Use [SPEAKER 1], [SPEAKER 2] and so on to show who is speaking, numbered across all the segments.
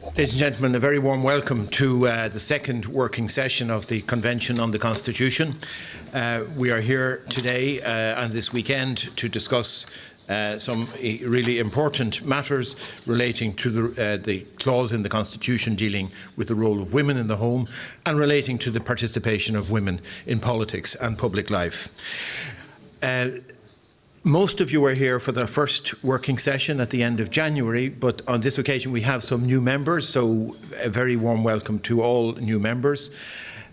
[SPEAKER 1] Ladies and gentlemen, a very warm welcome to the second working session of the Convention on the Constitution. We are here today and this weekend to discuss some really important matters relating to the clause in the Constitution dealing with the role of women in the home and relating to the participation of women in politics and public life. Most of you are here for the first working session at the end of January, but on this occasion we have some new members, so a very warm welcome to all new members.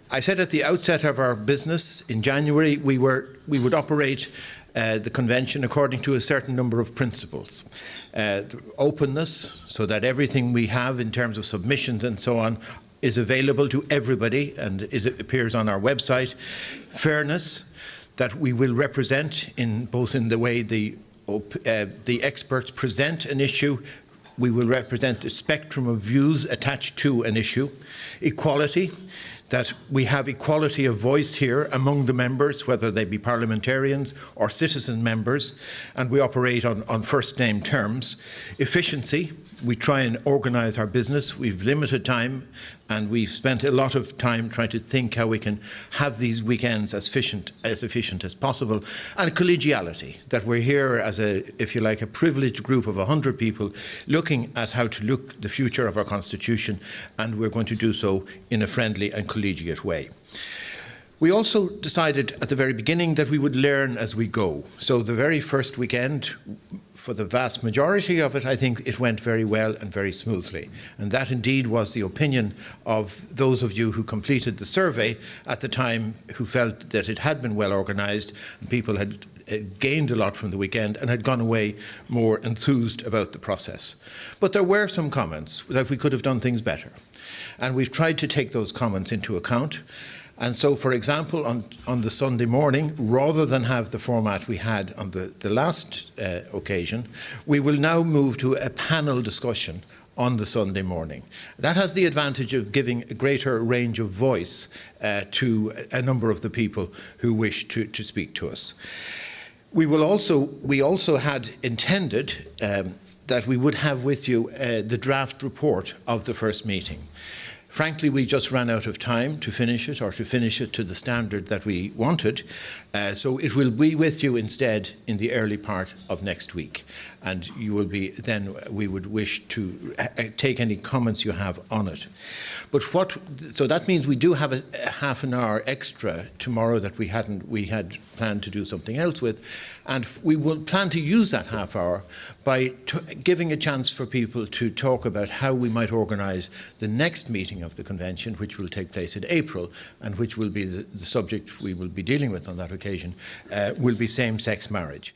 [SPEAKER 1] I said at the outset of our business in January we would operate the convention according to a certain number of principles. Openness, so that everything we have in terms of submissions and so on is available to everybody and appears on our website. Fairness, that we will represent both in the way the experts present an issue, we will represent a spectrum of views attached to an issue. Equality, that we have equality of voice here among the members, whether they be parliamentarians or citizen members, and we operate on first name terms. Efficiency, we try and organise our business. We've limited time and we've spent a lot of time trying to think how we can have these weekends as efficient as possible. And collegiality, that we're here as if you like, a privileged group of 100 people looking at how to look the future of our Constitution, and we're going to do so in a friendly and collegiate way. We also decided at the very beginning that we would learn as we go. So the very first weekend, for the vast majority of it, I think it went very well and very smoothly. And that indeed was the opinion of those of you who completed the survey at the time, who felt that it had been well organised and people had gained a lot from the weekend and had gone away more enthused about the process. But there were some comments that we could have done things better. And we've tried to take those comments into account. And so, for example, on the Sunday morning, rather than have the format we had on the last occasion, we will now move to a panel discussion on the Sunday morning. That has the advantage of giving a greater range of voice to a number of the people who wish to speak to us. We also had intended that we would have with you the draft report of the first meeting. Frankly, we just ran out of time to finish it, or to finish it to the standard that we wanted. So it will be with you instead in the early part of next week. And you will be, then we would wish to take any comments you have on it. But so that means we do have a half an hour extra tomorrow that we had planned to do something else with. And we will plan to use that half hour by giving a chance for people to talk about how we might organise the next meeting of the convention, which will take place in April, and which will be the subject we will be dealing with on that occasion, will be same-sex marriage.